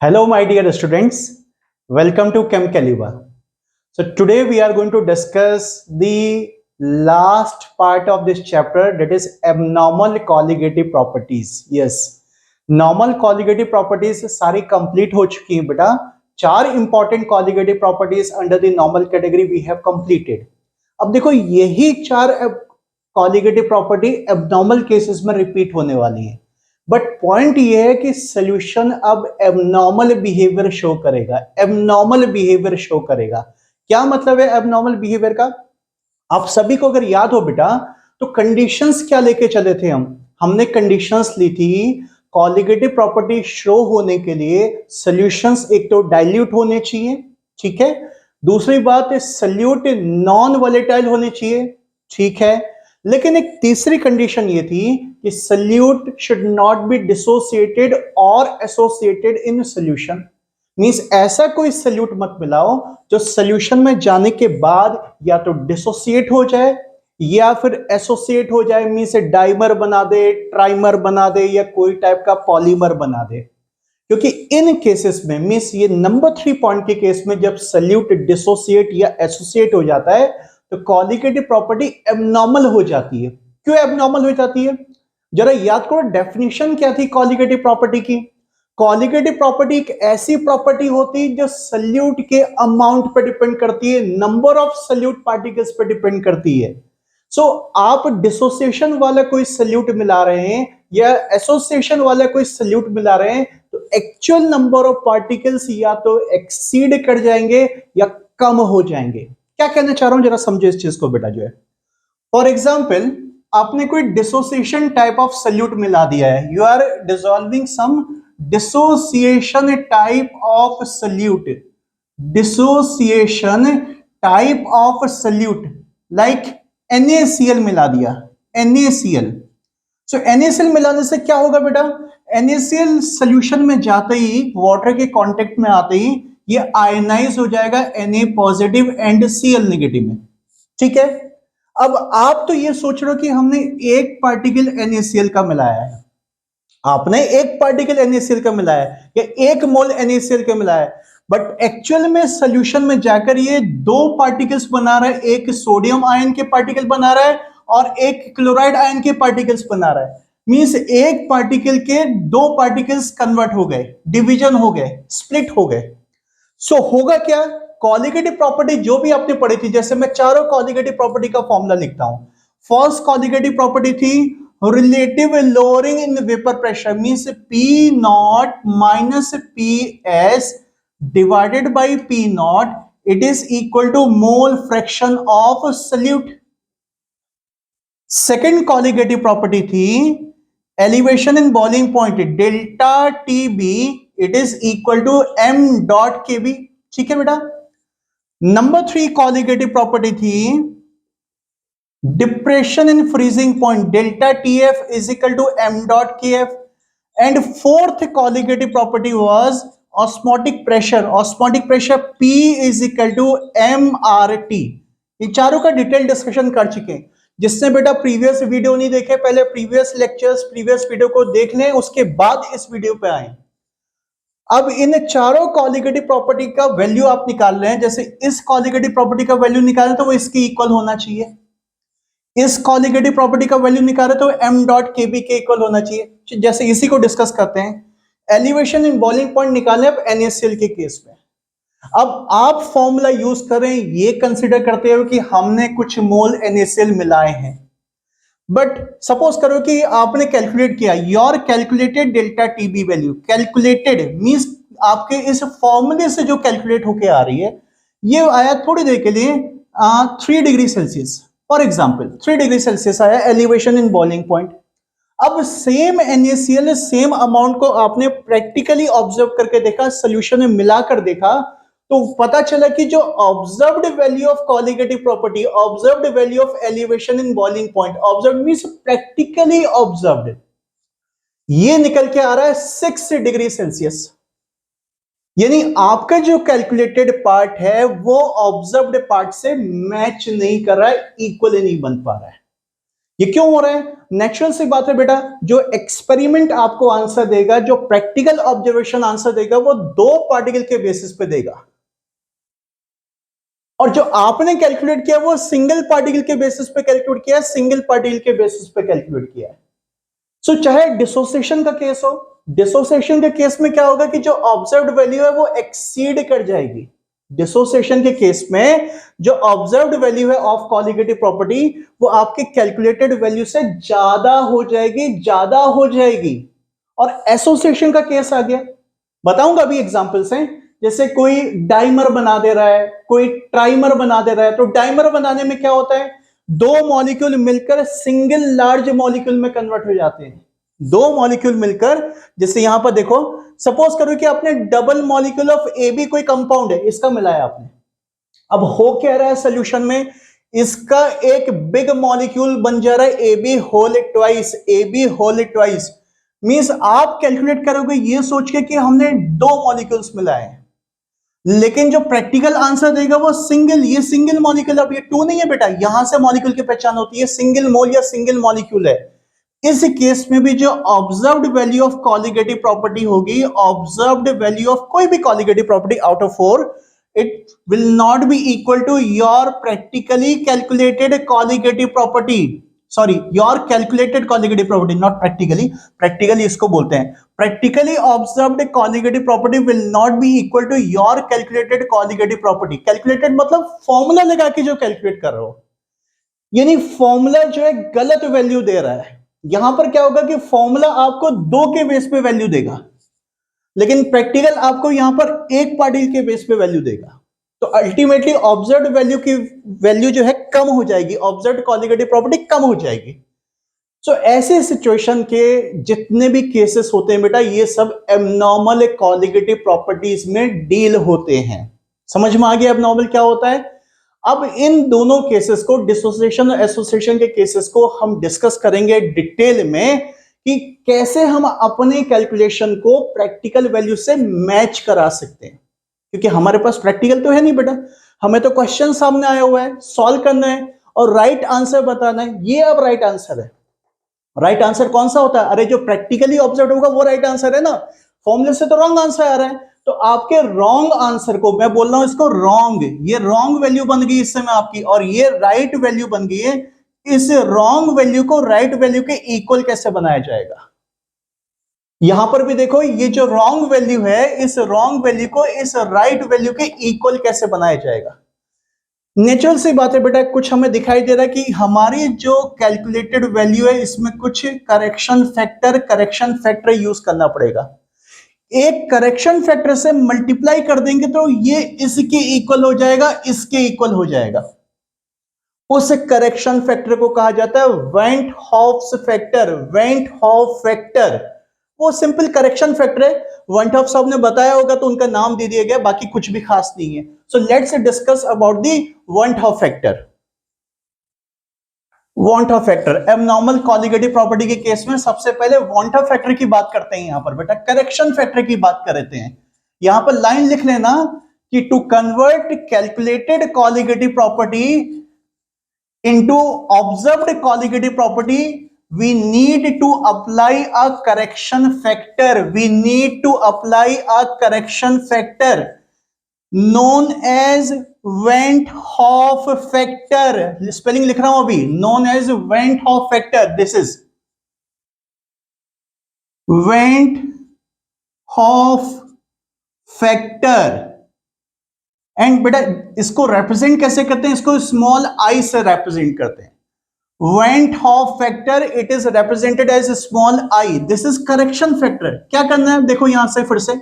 Hello, my dear students. Welcome to Chem Caliber. So today we are going to discuss the last part of this chapter, that is abnormal colligative properties. Yes, normal colligative properties सारी complete हो चुकी हैं बेटा. चार important colligative properties under the normal category we have completed. अब देखो यही चार colligative property abnormal cases में repeat होने वाली है. बट पॉइंट ये है कि सोल्यूशन अब एबनॉर्मल बिहेवियर शो करेगा. एबनॉर्मल बिहेवियर शो करेगा. क्या मतलब है एबनॉर्मल बिहेवियर का? आप सभी को अगर याद हो बेटा, तो कंडीशंस क्या लेके चले थे हमने कंडीशंस ली थी कॉलिगेटिव प्रॉपर्टी शो होने के लिए. सॉल्यूशंस एक तो डाइल्यूट होने चाहिए, ठीक है. दूसरी बात है सल्यूट नॉन वोलेटाइल होने चाहिए, ठीक है. लेकिन एक तीसरी कंडीशन ये थी कि solute should not be dissociated और एसोसिएटेड इन सॉल्यूशन. मींस ऐसा कोई सल्यूट मत मिलाओ जो सॉल्यूशन में जाने के बाद या तो डिसोसिएट हो जाए या फिर एसोसिएट हो जाए. मींस डाइमर बना दे, ट्राइमर बना दे या कोई टाइप का पॉलीमर बना दे. क्योंकि इन केसेस में मींस ये नंबर 3 पॉइंट के केस में जब सल्यूट डिसोसिएट या एसोसिएट हो जाता है तो कॉलिगेटिव प्रॉपर्टी एबनॉर्मल हो जाती है. क्यों एबनॉर्मल हो जाती है? जरा याद करो डेफिनेशन क्या थी कॉलिगेटिव प्रॉपर्टी की. कॉलिगेटिव प्रॉपर्टी एक ऐसी प्रॉपर्टी होती है जो सल्यूट के अमाउंट पर डिपेंड करती है, नंबर ऑफ सल्यूट पार्टिकल्स पर डिपेंड करती है. सो आप डिसोसिएशन वाला कोई सल्यूट मिला रहे हैं या एसोसिएशन वाला कोई सल्यूट मिला रहे हैं तो एक्चुअल नंबर ऑफ पार्टिकल्स या तो एक्सीड कर जाएंगे या कम हो जाएंगे. क्या कहना चाह रहा हूं जरा समझो इस चीज को बेटा. जो है फॉर एग्जाम्पल आपने कोई डिसोसिएशन टाइप ऑफ सल्यूट मिला दिया है. You are dissolving some dissociation type of solute. Dissociation type of solute like NaCl मिला दिया. NaCl. सो NaCl मिलाने से क्या होगा बेटा? NaCl सॉल्यूशन में जाते ही वाटर के कांटेक्ट में आते ही ये आयनाइज हो जाएगा Na positive and Cl negative में, ठीक है. अब आप तो ये सोच रहे हो कि हमने एक पार्टिकल NaCl का मिलाया है. आपने एक पार्टिकल NaCl का मिलाया है या एक मोल NaCl का मिलाया है, बट एक्चुअल में सॉल्यूशन में जाकर ये दो पार्टिकल्स बना रहा है. एक सोडियम आयन के पार्टिकल बना रहा है और एक क्लोराइड आयन के पार्टिकल्स बना रहा है. मींस एक पार्टिकल के दो पार्टिकल्स कन्वर्ट हो गए, डिवीजन हो गए, स्प्लिट हो गए. सो होगा क्या? कॉलिगेटिव प्रॉपर्टी जो भी आपने पढ़ी थी, जैसे मैं चारों कॉलिगेटिव प्रॉपर्टी का फॉर्मूला लिखता हूं. फर्स्ट कॉलिगेटिव प्रॉपर्टी थी relative lowering in vapour pressure. Means P not minus PS divided by P naught, it is equal to mole fraction of solute. Second colligative property थी elevation in boiling point delta TB, it is equal to m dot kb. ठीक है बेटा. Number 3 colligative property थी depression in freezing point delta TF is equal to m dot kf. And fourth colligative property was osmotic pressure. Osmotic pressure P is equal to MRT. ये चारों का detail discussion कर चुके हैं. जिसने बेटा previous video नहीं देखे, पहले प्रीवियस लेक्चर्स प्रीवियस वीडियो को देख लें, उसके बाद इस वीडियो पे आए. अब इन चारों कॉलिगेटिव प्रॉपर्टी का वैल्यू आप निकाल रहे हैं. जैसे इस कॉलिगेटिव प्रॉपर्टी का वैल्यू निकालें तो वो इसके इक्वल होना चाहिए. इस कॉलिगेटिव प्रॉपर्टी का वैल्यू निकाले तो m डॉट kb के इक्वल होना चाहिए. जैसे इसी को डिस्कस करते हैं. एलिवेशन इन बॉइलिंग पॉइंट निकालें अब NaCl के केस में. अब आप फॉर्मूला यूज करें ये कंसीडर करते हुए कि हमने कुछ मोल NaCl मिलाए हैं. बट सपोज करो कि आपने कैलकुलेट किया, your calculated delta TB value. Calculated means आपके इस फॉर्मूले से जो कैलकुलेट होके आ रही है ये आया थोड़ी देर के लिए 3 degree Celsius. For example 3 degree Celsius आया एलिवेशन इन बॉइलिंग पॉइंट. अब सेम NaCl सेम अमाउंट को आपने प्रैक्टिकली ऑब्जर्व करके देखा, सॉल्यूशन में मिलाकर देखा, तो पता चला कि जो observed value of colligative property, observed value of elevation in boiling point, observed means practically observed, ये निकल के आ रहा है 6 डिग्री सेल्सियस. यानी आपका जो कैलकुलेटेड पार्ट है वो ऑब्जर्व्ड पार्ट से मैच नहीं कर रहा है, इक्वल नहीं बन पा रहा है. ये क्यों हो रहा है? नेचुरल सी बात है बेटा, जो एक्सपेरिमेंट आपको आंसर देगा, जो प्रैक्टिकल ऑब्जर्वेशन आंसर देगा, वो दो पार्टिकल के बेसिस पे देगा, और जो आपने कैलकुलेट किया वो सिंगल पार्टिकल के बेसिस पे कैलकुलेट किया है, सिंगल पार्टिकल के बेसिस पे कैलकुलेट किया है। सो चाहे डिसोसिएशन का केस हो, डिसोसिएशन के केस में क्या होगा कि जो ऑब्जर्व्ड वैल्यू है वो एक्सीड कर जाएगी। डिसोसिएशन के केस में जो ऑब्जर्व्ड वैल्यू है ऑफ कॉलिगेटिव प्रॉपर्टी वो आपके कैलकुलेटेड वैल्यू से ज्यादा हो जाएगी, ज्यादा हो जाएगी। और एसोसिएशन का केस आ गया, बताऊंगा अभी एग्जांपल्स हैं। जैसे कोई डाइमर बना दे रहा है, कोई ट्राइमर बना दे रहा है, तो डाइमर बनाने में क्या होता है, दो मॉलिक्यूल मिलकर सिंगल लार्ज मॉलिक्यूल में कन्वर्ट हो जाते हैं। दो मॉलिक्यूल मिलकर, जैसे यहां पर देखो, सपोज करो कि आपने double molecule of A B कोई कंपाउंड है, इसका मिलाया आपने। अब हो क्या रहा है सोल्यूशन में, इसका एक बिग मॉलिक्यूल बन जा रहा है A B whole twice, A B whole twice. Means आप कैलकुलेट करोगे ये सोच के कि हमने दो मॉलिक्यूल्स मिलाए हैं, लेकिन जो प्रैक्टिकल आंसर देगा वो सिंगल, ये सिंगल मॉलिक्यूल, अब ये टू नहीं है बेटा, यहां से मॉलिक्यूल की पहचान होती है, सिंगल मोल या सिंगल मॉलिक्यूल है। इस केस में भी जो observed value of colligative property होगी, ऑब्जर्व्ड वैल्यू ऑफ कोई भी colligative property out of 4, it will not be equal to your practically calculated colligative property. Sorry, your calculated colligative property, not practically, practically इसको बोलते हैं। Practically observed colligative property will not be equal to your calculated colligative property. Calculated मतलब formula लगा के जो calculate कर रहे हो, यानी फॉर्मूला जो है गलत वैल्यू दे रहा है। यहां पर क्या होगा कि फॉर्मूला आपको दो के बेस पे वैल्यू देगा, लेकिन प्रैक्टिकल आपको यहां पर एक पार्टिकल के बेस पे वैल्यू देगा। तो अल्टीमेटली ऑब्जर्व्ड वैल्यू की वैल्यू जो है कम हो जाएगी, ऑब्जर्व्ड कॉलिगेटिव प्रॉपर्टी कम हो जाएगी। सो ऐसे सिचुएशन के जितने भी केसेस होते हैं बेटा, ये सब एबनॉर्मल कॉलिगेटिव प्रॉपर्टीज में डील होते हैं। समझ में आ गया एबनॉर्मल क्या होता है? अब इन दोनों केसेस को, डिसोसिएशन और एसोसिएशन के केसेस को हम डिस्कस करेंगे डिटेल में कि कैसे हम अपने कैलकुलेशन को प्रैक्टिकल वैल्यू से मैच करा सकते हैं। क्योंकि हमारे पास प्रैक्टिकल तो है नहीं बेटा, हमें तो क्वेश्चन सामने आया हुआ है, सॉल्व करना है और राइट आंसर बताना है। ये अब राइट आंसर है। राइट आंसर कौन सा होता है? अरे जो प्रैक्टिकली ऑब्जर्व होगा वो राइट आंसर है ना, फॉर्मूले से तो रॉन्ग आंसर आ रहा है। तो आपके रॉन्ग आंसर को मैं बोल रहा हूं इसको रॉन्ग, ये रॉन्ग वैल्यू बन गई इस समय आपकी, और ये राइट वैल्यू बन गई है। इस रॉन्ग वैल्यू को राइट वैल्यू के इक्वल कैसे बनाया जाएगा? यहां पर भी देखो, ये जो रॉन्ग वैल्यू है, इस रॉन्ग वैल्यू को इस राइट वैल्यू के इक्वल कैसे बनाया जाएगा? नेचुरल सी बात है बेटा, कुछ हमें दिखाई दे रहा है कि हमारी जो कैलकुलेटेड वैल्यू है इसमें कुछ करेक्शन फैक्टर यूज करना पड़ेगा। एक करेक्शन फैक्टर से मल्टीप्लाई कर देंगे तो ये इसके इक्वल हो जाएगा, इसके इक्वल हो जाएगा। उस करेक्शन फैक्टर को कहा जाता है van't Hoff's factor. Van't Hoff factor वो सिंपल करेक्शन फैक्टर है। वेंट हॉफ साहब ने बताया होगा तो उनका नाम दे दिया गया, बाकी कुछ भी खास नहीं है। So let's discuss about the went Hoff factor. Want of factor abnormal colligative property के केस में सबसे पहले वॉन्ट ऑफ फैक्टर की बात करते हैं। यहां पर बेटा करेक्शन फैक्टर की बात करते हैं। यहां पर लाइन लिख लेना कि to convert calculated colligative property into observed colligative property we need to apply a correction factor. We need to apply a correction factor known as Went Hoff factor. Spelling लिख रहा हूं अभी, known as Went Hoff factor. This is Went Hoff factor. And बेटा इसको represent कैसे करते हैं? इसको स्मॉल आई से रिप्रेजेंट करते हैं। Went Hoff factor, it is represented as a small I. This is correction factor. क्या करना है देखो, यहां से फिर से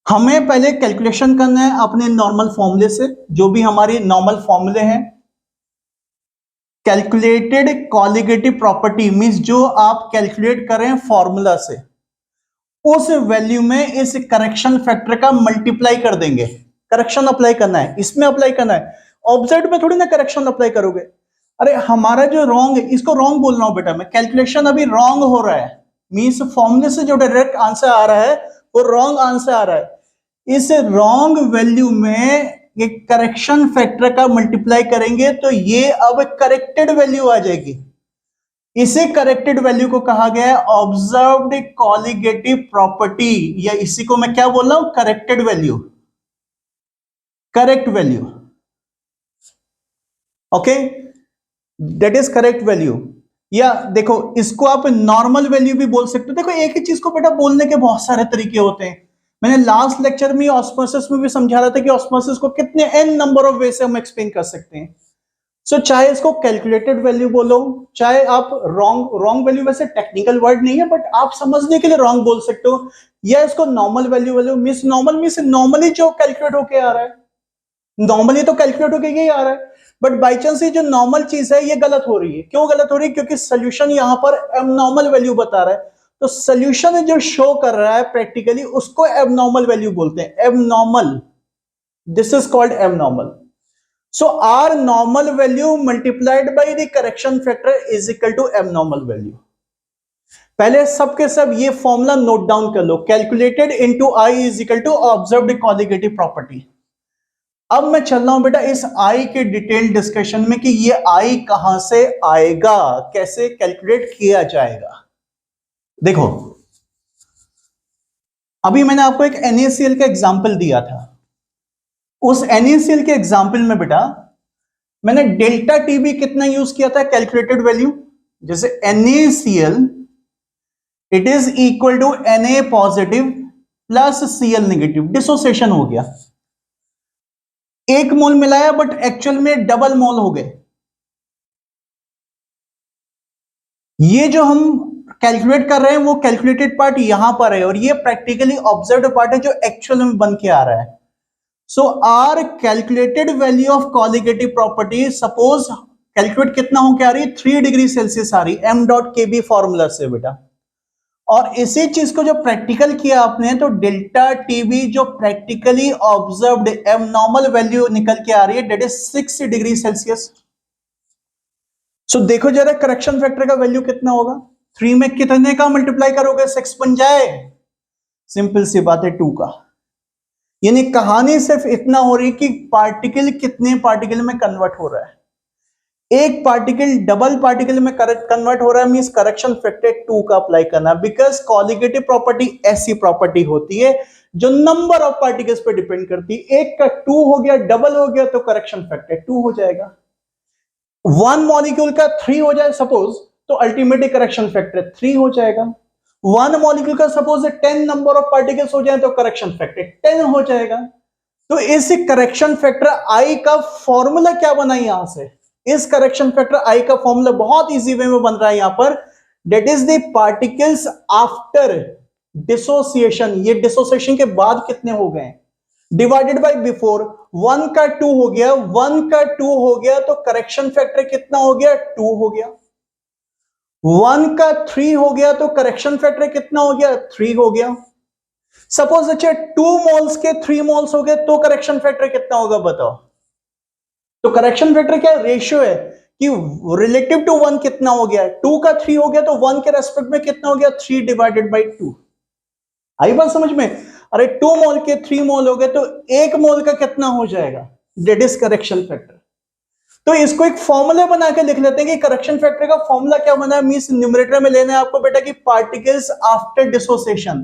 हमें पहले कैलकुलेशन करना है अपने नॉर्मल फॉर्मूले से, जो भी हमारी नॉर्मल फॉर्मूले हैं। कैलकुलेटेड कॉलिगेटिव प्रॉपर्टी मींस जो आप कैलकुलेट करें फॉर्मूला से, उस वैल्यू में इस करेक्शन फैक्टर का मल्टीप्लाई कर देंगे। करेक्शन अप्लाई करना है, इसमें अप्लाई करना है। ऑब्जेक्ट में थोड़ी ना करेक्शन अप्लाई करोगे। अरे हमारा जो रॉन्ग है, इसको रॉन्ग बोल रहा हूं बेटा मैं, कैलकुलेशन अभी रॉन्ग हो रहा है, मींस फॉर्मूले से जो डायरेक्ट आंसर आ रहा है वो रॉन्ग आंसर आ रहा है। इस रॉन्ग वैल्यू में ये करेक्शन फैक्टर का मल्टीप्लाई करेंगे तो ये अब करेक्टेड वैल्यू आ जाएगी। इसे करेक्टेड वैल्यू को कहा गया है ऑब्जर्व्ड कॉलिगेटिव प्रॉपर्टी, या इसी को मैं क्या बोल रहा हूं, corrected value, correct value, okay, that is correct value. या देखो इसको आप नॉर्मल वैल्यू भी बोल सकते हो। देखो एक ही चीज को बेटा बोलने के बहुत सारे तरीके होते हैं। मैंने लास्ट लेक्चर में ऑस्मोसिस में भी समझा रहा था कि ऑस्मोसिस को कितने एन नंबर ऑफ वे से हम एक्सप्लेन कर सकते हैं। सो चाहे इसको कैलकुलेटेड वैल्यू बोलो, चाहे आप रॉन्ग वैल्यू, वैसे टेक्निकल वर्ड नहीं है बट आप समझने के लिए रॉन्ग बोल सकते हो, या इसको नॉर्मल वैल्यू मींस नॉर्मली जो कैलकुलेट होके आ रहा है, नॉर्मली तो कैलकुलेट होके यही आ रहा है, बट बाई चांस ये जो नॉर्मल चीज है ये गलत हो रही है। क्यों गलत हो रही है? क्योंकि सोल्यूशन यहां पर एबनॉर्मल वैल्यू बता रहा है, तो सोल्यूशन जो शो कर रहा है प्रैक्टिकली उसको एबनॉर्मल वैल्यू बोलते हैं, abnormal, this is called abnormal. So our normal value multiplied by the correction factor is equal to abnormal value. पहले सबके सब ये फॉर्मूला नोट डाउन कर लो, calculated into i is equal to observed colligative property. अब मैं चल रहा हूं बेटा इस आई के डिटेल डिस्कशन में कि ये आई कहां से आएगा, कैसे कैलकुलेट किया जाएगा। देखो अभी मैंने आपको एक NaCl का एग्जांपल दिया था, उस NaCl के एग्जांपल में बेटा मैंने डेल्टा टी भी कितना यूज किया था, कैलकुलेटेड वैल्यू, जैसे NaCl it is equal to Na positive plus Cl negative, dissociation हो गया, एक मोल मिलाया बट एक्चुअल में डबल मोल हो गए। ये जो हम कैलकुलेट कर रहे हैं वो कैलकुलेटेड पार्ट यहां पर है, और ये प्रैक्टिकली ऑब्जर्व्ड पार्ट है जो एक्चुअल में बन के आ रहा है। So our calculated value of colligative property, suppose calculate कितना हो क्या आ रही है, 3 डिग्री सेल्सियस आ रही, m डॉट के बी फॉर्मूला से बेटा। और इसी चीज को जो प्रैक्टिकल किया आपने तो डेल्टा टीबी जो प्रैक्टिकली ऑब्जर्व्ड एबनॉर्मल वैल्यू निकल के आ रही है, डेट इज 6 डिग्री सेल्सियस। सो देखो जरा करेक्शन फैक्टर का वैल्यू कितना होगा, 3 में कितने का मल्टीप्लाई करोगे 6 बन जाए, सिंपल सी बात है 2 का। यानी कहानी सिर्फ इतना हो रही कि पार्टिकल कितने पार्टिकल में कन्वर्ट हो रहा है, एक पार्टिकल डबल पार्टिकल में कन्वर्ट हो रहा है, मींस करेक्शन फैक्टर 2 का अप्लाई करना, बिकॉज कॉलिगेटिव प्रॉपर्टी ऐसी प्रॉपर्टी होती है जो नंबर ऑफ पार्टिकल्स पे डिपेंड करती है। एक का 2 हो गया, डबल हो गया तो करेक्शन फैक्टर 2 हो जाएगा। 1 मॉलिक्यूल का 3 हो जाए सपोज तो अल्टीमेटली करेक्शन फैक्टर 3 हो जाएगा। 1 मॉलिक्यूल का सपोज 10 नंबर ऑफ पार्टिकल्स हो जाए तो करेक्शन फैक्टर 10 हो जाएगा। तो इस करेक्शन फैक्टर आई का फॉर्मूला क्या बना यहां से, इस करेक्शन फैक्टर आई का फॉर्मूला बहुत इजी वे में बन रहा है यहां पर, that is the particles after dissociation, ये डिसोसिएशन के बाद कितने हो गए, डिवाइडेड बाय बिफोर। 1 का 2 हो गया, 1 का 2 हो गया तो करेक्शन फैक्टर कितना हो गया, 2 हो गया। 1 का 3 हो गया तो करेक्शन फैक्टर कितना हो गया, 3 हो गया। सपोज अच्छा 2 मोल्स के 3 मोल्स हो गए तो करेक्शन फैक्टर कितना होगा बताओ। तो करेक्शन फैक्टर क्या रेशियो है कि रिलेटिव टू 1 कितना हो गया, 2 का 3 हो गया तो 1 के रेस्पेक्ट में कितना हो गया, 3 डिवाइडेड बाई 2। आई बात समझ में? अरे 2 मोल के 3 मोल हो गए तो 1 मोल का कितना हो जाएगा, दैट इज करेक्शन फैक्टर। तो इसको एक फॉर्मूला बना के लिख लेते हैं कि करेक्शन फैक्टर का फॉर्मूला क्या बना है, मींस न्यूमरेटर में लेना है आपको बेटा कि particles after dissociation,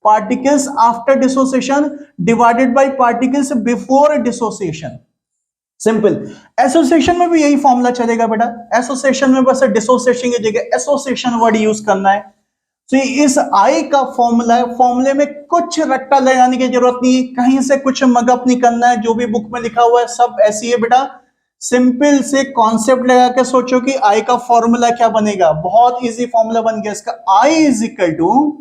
particles after dissociation divided by particles before dissociation. Simple. Association में भी यही फॉर्मूला चलेगा बेटा, एसोसिएशन में बस डिसोसिएशन की जगह एसोसिएशन वर्ड यूज करना है। तो इस आई का फॉर्मूला है, फॉर्मूले में कुछ रट्टा लगाने की जरूरत नहीं है, कहीं से कुछ मगअप नहीं करना है, जो भी बुक में लिखा हुआ है सब ऐसी है बेटा। सिंपल से कॉन्सेप्ट लगा के सोचो कि आई का फॉर्मूला क्या बनेगा, बहुत इजी फॉर्मूला बन गया इसका, i is equal to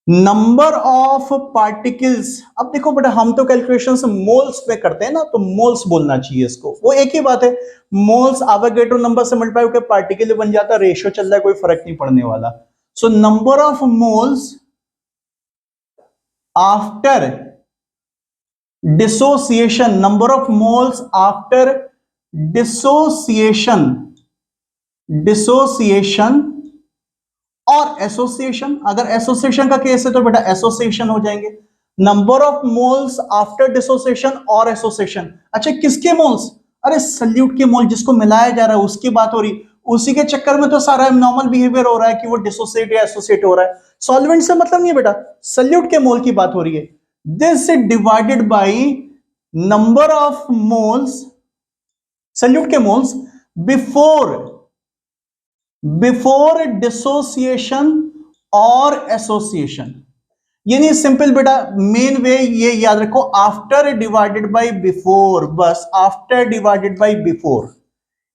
number of particles. अब देखो बेटा हम तो कैलकुलेशन मोल्स में करते हैं ना, तो मोल्स बोलना चाहिए इसको, वो एक ही बात है, मोल्स एवोगैड्रो नंबर से मल्टीप्लाई होकर पार्टिकल बन जाता है, रेशियो चल रहा है, कोई फर्क नहीं पड़ने वाला। So number of moles after dissociation, number of moles after dissociation, dissociation और एसोसिएशन, अगर एसोसिएशन का केस है तो बेटा एसोसिएशन हो जाएंगे। Number of moles after dissociation और एसोसिएशन। अच्छा किसके मोल्स, अरे सल्यूट के मोल जिसको मिलाया जा रहा है उसकी बात हो रही, उसी के चक्कर में तो सारा एब्नॉर्मल बिहेवियर हो रहा है कि वो डिसोसिएट या एसोसिएट हो रहा है। सॉल्वेंट से मतलब नहीं बेटा, सल्यूट के मोल की बात हो रही है। This divided by number of moles, solute के मोल्स बिफोर डिसोसिएशन और एसोसिएशन। यानी सिंपल बेटा, मेन वे ये याद रखो, आफ्टर डिवाइडेड बाय बिफोर, बस आफ्टर डिवाइडेड बाय बिफोर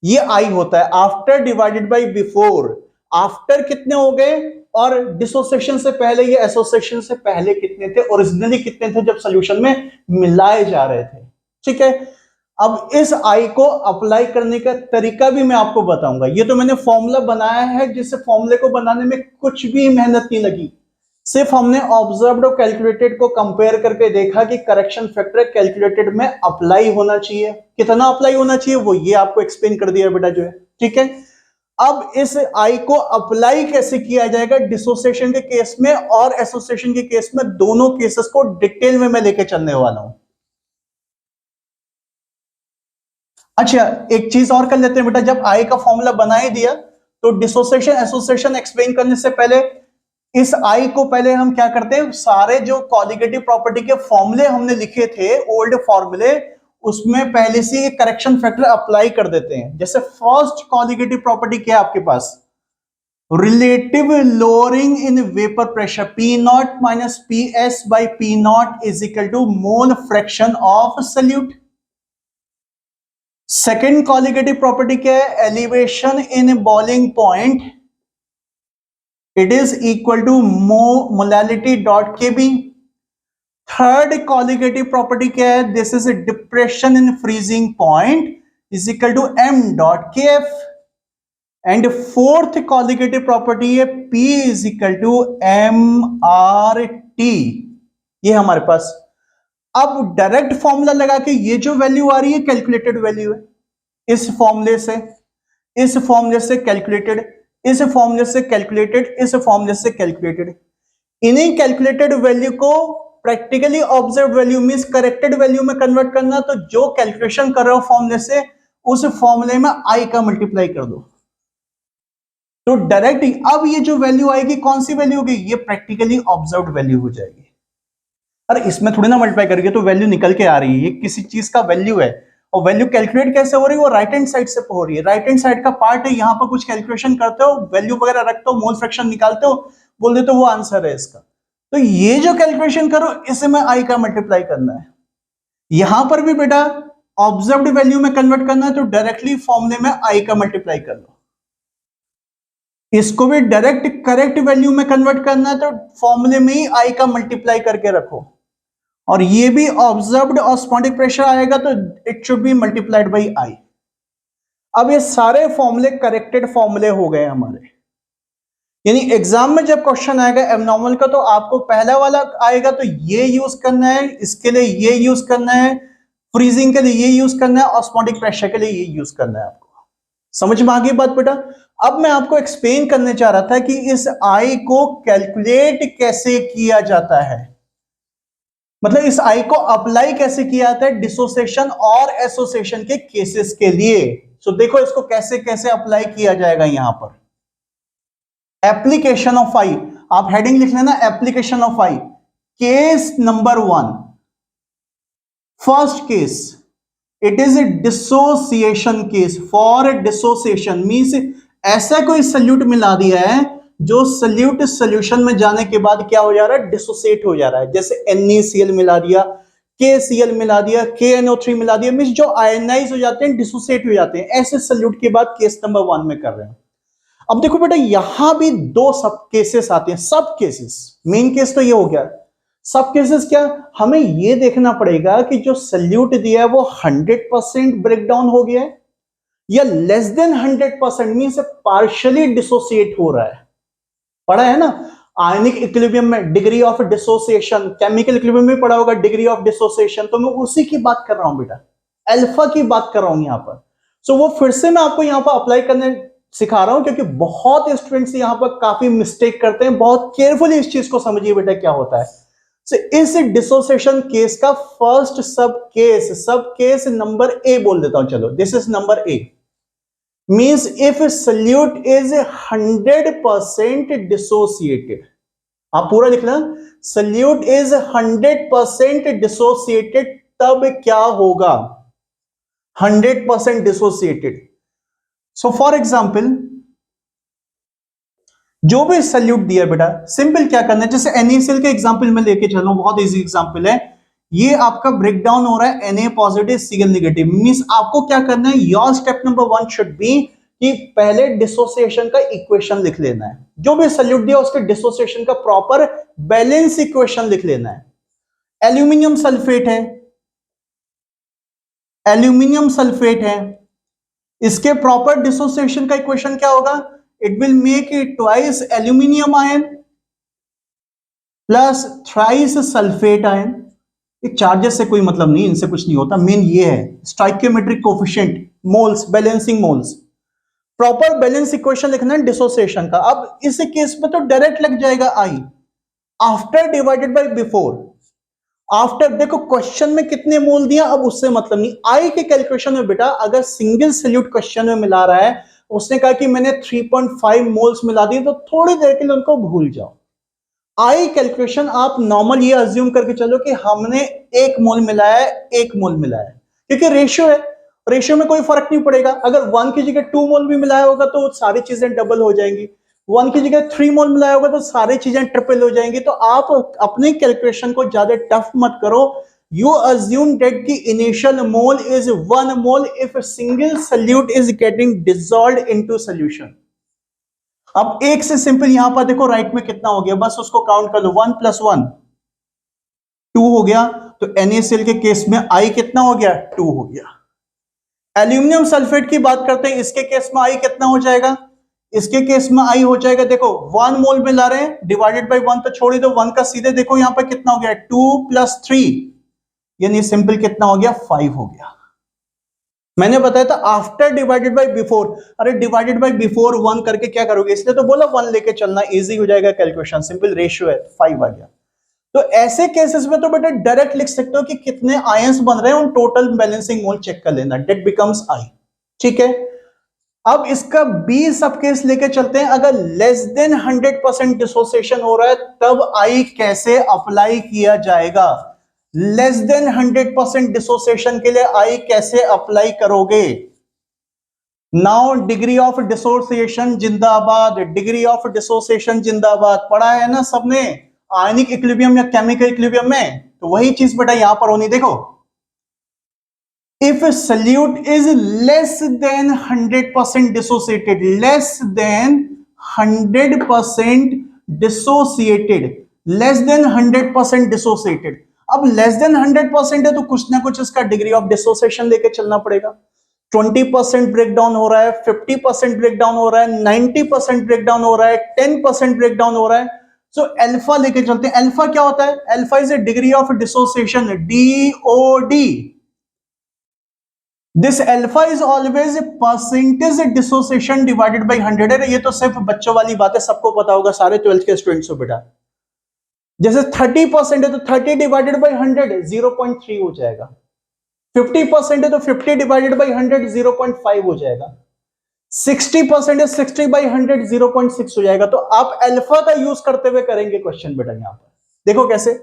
ये आई होता है, after divided by before. After कितने हो गए, और डिसोसिएशन से पहले या एसोसिएशन से पहले कितने थे, ओरिजिनली कितने थे जब सॉल्यूशन में मिलाए जा रहे थे। ठीक है, अब इस आई को अप्लाई करने का तरीका भी मैं आपको बताऊंगा। ये तो मैंने फॉर्मूला बनाया है, जिस फॉर्मूले को बनाने में कुछ भी मेहनत नहीं लगी, सिर्फ हमने ऑब्जर्व्ड और कैलकुलेटेड को कंपेयर करके देखा कि करेक्शन फैक्टर कैलकुलेटेड में अप्लाई होना चाहिए, कितना अप्लाई होना चाहिए वो ये आपको एक्सप्लेन कर दिया बेटा जो है। ठीक है, अब इस आई को अप्लाई कैसे किया जाएगा डिसोसिएशन के केस में और एसोसिएशन के केस में, दोनों केसेस को डिटेल में मैं लेके चलने वाला हूं। अच्छा, एक चीज और कर लेते हैं बेटा, जब आई का फॉर्मूला बना ही दिया तो डिसोसिएशन एसोसिएशन एक्सप्लेन करने से पहले इस आई को पहले हम क्या करते हैं, सारे जो कॉलिगेटिव प्रॉपर्टी के फॉर्मूले हमने लिखे थे ओल्ड फॉर्मूले, उसमें पहले से करेक्शन फैक्टर अप्लाई कर देते हैं। जैसे फर्स्ट कॉलिगेटिव प्रॉपर्टी क्या है आपके पास, relative lowering in vapour pressure, p not minus p s by p not is equal to mole fraction of solute. Second colligative property क्या है, elevation in boiling point, it is equal to molality dot kb. Third colligative property क्या है, this is depression in freezing point is equal to m dot kf. And fourth colligative property है p is equal to mrt. ये हमारे पास अब direct formula लगा के ये जो वैल्यू आ रही है कैलकुलेटेड वैल्यू है, इस फॉर्मूले से कैलकुलेटेड, इस फॉर्मूले से कैलकुलेटेड, इस फॉर्मूले से कैलकुलेटेड। इन्हीं कैलकुलेटेड वैल्यू को practically observe value means corrected value में कन्वर्ट करना, तो जो कैलकुलेशन कर रहे हो फॉर्मूले से उस फॉर्मूले में आई का मल्टीप्लाई कर दो, तो डायरेक्ट अब ये जो वैल्यू आएगी कौन सी वैल्यू होगी, ये प्रैक्टिकली ऑब्जर्व वैल्यू हो जाएगी। अरे इसमें थोड़ी ना मल्टीप्लाई करेंगे तो वैल्यू निकल के आ रही है, ये किसी चीज का वैल्यू है, और वैल्यू कैलकुलेट कैसे हो रही है, वो राइट हैंड साइड से हो रही है, राइट हैंड साइड का पार्ट है, यहां पर कुछ कैलकुलेशन करते हो, वैल्यू वगैरह रखते हो, मोल फ्रैक्शन निकालते हो, बोल देते हो वो आंसर है इसका। तो ये जो कैलकुलेशन करो इसे में आई का मल्टीप्लाई करना है, यहां पर भी बेटा ऑब्जर्व्ड वैल्यू में कन्वर्ट करना है, तो डायरेक्टली फॉर्मूले में आई का मल्टीप्लाई कर लो। इसको भी डायरेक्ट करेक्ट वैल्यू में कन्वर्ट करना है, तो फॉर्मूले में ही आई का मल्टीप्लाई करके रखो, और ये भी ऑब्जर्व्ड ऑस्मोटिक प्रेशर आएगा तो it should be multiplied by I. अब ये सारे फॉर्मूले करेक्टेड फॉर्मूले हो गए हमारे, यानी एग्जाम में जब क्वेश्चन आएगा एब्नॉर्मल का तो आपको पहला वाला आएगा तो ये यूज करना है, इसके लिए ये यूज करना है, फ्रीजिंग के लिए ये यूज करना है, ऑस्मोटिक प्रेशर के लिए ये यूज करना है। आपको समझ में आ गई बात बेटा? अब मैं आपको एक्सप्लेन करने चाह रहा था कि इस आई को कैलकुलेट कैसे किया जाता है, मतलब इस आई को अप्लाई कैसे किया जाता है डिसोसिएशन और एसोसिएशन के केसेस के लिए। सो देखो इसको कैसे कैसे अप्लाई किया जाएगा। यहां पर एप्लीकेशन ऑफ आई, आप हेडिंग लिख लेना application of I. Case number 1, first case, it is a dissociation case. For dissociation means ऐसा कोई सल्यूट मिला दिया है जो सल्यूट सॉल्यूशन में जाने के बाद क्या हो जा रहा है, डिसोसिएट हो जा रहा है। जैसे NaCl मिला दिया, KCl मिला दिया, KNO3 मिला दिया, मींस जो आयनाइज हो जाते हैं, डिसोसिएट हो जाते हैं। ऐसे सल्यूट के बाद केस नंबर 1 में कर रहे हैं। अब देखो बेटा यहां भी दो सब केसेस आते हैं, सब केसेस। मेन केस तो ये हो गया, सब केसेस क्या, हमें ये देखना पड़ेगा कि जो सल्यूट दिया है वो 100% ब्रेकडाउन हो गया है या less than 100% means partially dissociate हो रहा है। पढ़ा है ना आयनिक इक्विलिब्रियम में degree of dissociation, chemical equilibrium में पढ़ा होगा डिग्री ऑफ डिसोसिएशन, तो मैं उसी की बात कर रहा हूं बेटा, अल्फा की बात कर रहा हूं यहां पर। सो वो फिर से मैं आपको यहां पर अप्लाई करने सिखा रहा हूं क्योंकि बहुत स्टूडेंट्स यहां पर काफी मिस्टेक करते हैं। बहुत केयरफुली इस चीज को समझिए बेटा क्या होता है। So, इस डिसोसिएशन केस का first sub case number A बोल देता हूं, चलो this is number A. Means if solute is 100% dissociated, आप पूरा लिखना, सल्यूट इज 100% डिसोसिएटेड, तब क्या होगा? 100% डिसोसिएटेड। सो फॉर एग्जाम्पल जो भी सल्यूट दिया बेटा, सिंपल क्या करना है, जैसे NaCl के एग्जांपल में लेके चल रहा हूं, बहुत इजी एग्जांपल है। ये आपका ब्रेक डाउन हो रहा है Na positive Cl negative, means आपको क्या करना है, your step number 1 should be कि पहले डिसोसिएशन का इक्वेशन लिख लेना है। जो भी सल्यूट दिया उसके डिसोसिएशन का प्रॉपर बैलेंस इक्वेशन लिख लेना है। एल्यूमिनियम सल्फेट है, एल्यूमिनियम सल्फेट है, इसके प्रॉपर डिसोसिएशन का इक्वेशन क्या होगा? It will make it twice aluminium ion plus thrice sulfate ion। ये चार्जेस से कोई मतलब नहीं, इनसे कुछ नहीं होता, मेन ये है stoichiometric coefficient, moles, balancing moles. Proper balance equation लिखना है डिसोसिएशन का। अब इस केस में तो डायरेक्ट लग जाएगा i, after divided by before. After देखो क्वेश्चन में कितने मोल दिया, अब उससे मतलब नहीं। आई के कैलकुलेशन में बेटा अगर सिंगल सल्यूट क्वेश्चन में मिला रहा है, उसने कहा कि मैंने 3.5 मोल्स मिला दिए, तो थोड़ी देर के लिए उनको भूल जाओ। आई कैलकुलेशन आप नॉर्मल ये अज्यूम करके चलो कि हमने 1 मोल मिलाया है, 1 मोल मिलाया है, क्योंकि रेशियो है, रेशियो में कोई फर्क नहीं पड़ेगा। अगर 1 की जगह 2 मोल भी मिलाया होगा तो सारी चीजें डबल हो जाएंगी, 1 की जगह 3 मोल मिलाया होगा तो सारी चीजें ट्रिपल हो जाएंगी। तो आप अपने कैलकुलेशन को ज्यादा टफ मत करो। You assume that the initial mole is 1 mole if a single solute is getting dissolved into solution। अब एक से सिंपल यहां पर देखो राइट में कितना हो गया, बस उसको काउंट कर लो, 1 + 1 2 हो गया। तो NaCl के केस में I कितना हो गया? 2 हो गया। एल्यूमिनियम सल्फेट की बात करते हैं, इसके केस में I कितना हो जाएगा? इसके केस में I हो जाएगा, देखो 1 मोल में ला रहे हैं, डिवाइडेड बाय 1 तो छोड़ ही दो, 1 का सीधे देखो यहां पर कितना हो गया, 2 + 3, यानी सिंपल कितना हो गया, 5 हो गया। मैंने बताया था आफ्टर डिवाइडेड बाय बिफोर, अरे डिवाइडेड बाय बिफोर 1 करके क्या करोगे, इसलिए तो बोला 1 लेके चलना, इजी हो जाएगा कैलकुलेशन, सिंपल रेशियो है, 5 आ गया। तो ऐसे केसेस में तो बेटा डायरेक्ट लिख सकते हो कि कितने आयंस बन रहे हैं, उन टोटल बैलेंसिंग मोल चेक कर लेना, डेट बिकम्स आई। ठीक है, अब इसका बी सब केस लेके चलते हैं। अगर लेस देन 100% डिसोसिएशन हो रहा है तब आई कैसे अप्लाई किया जाएगा? लेस देन 100% डिसोसिएशन के लिए आई कैसे अप्लाई करोगे? नाउ डिग्री ऑफ डिसोसिएशन जिंदाबाद, डिग्री ऑफ डिसोसिएशन जिंदाबाद, पढ़ा है ना सबने आयनिक इक्विलिब्रियम या केमिकल इक्विलिब्रियम में, तो वही चीज बेटा यहां पर होनी। देखो if a solute is less than 100% dissociated, less than 100% dissociated, less than 100% dissociated। अब लेस देन 100% है तो कुछ ना कुछ इसका डिग्री ऑफ डिसोसिएशन लेके चलना पड़ेगा। 20% ब्रेकडाउन हो रहा है, 50% ब्रेकडाउन हो रहा है, 90% ब्रेकडाउन हो रहा है, 10% ब्रेकडाउन हो रहा है। सो अल्फा लेके चलते हैं। अल्फा क्या होता है? Alpha is a degree of dissociation, DOD। This alpha is always percentage dissociation divided by 100 है। ये तो सिर्फ बच्चों वाली बात है, सबको पता होगा, सारे 12th के स्टूडेंट्स हो बेटा। जैसे 30% है तो 30 डिवाइडेड बाय 100 0.3 हो जाएगा, 50% है तो 50 डिवाइडेड बाय 100 0.5 हो जाएगा, 60% है 60 बाय 100 0.6 हो जाएगा। तो आप अल्फा का यूज करते हुए करेंगे क्वेश्चन बेटा। यहां पर देखो कैसे,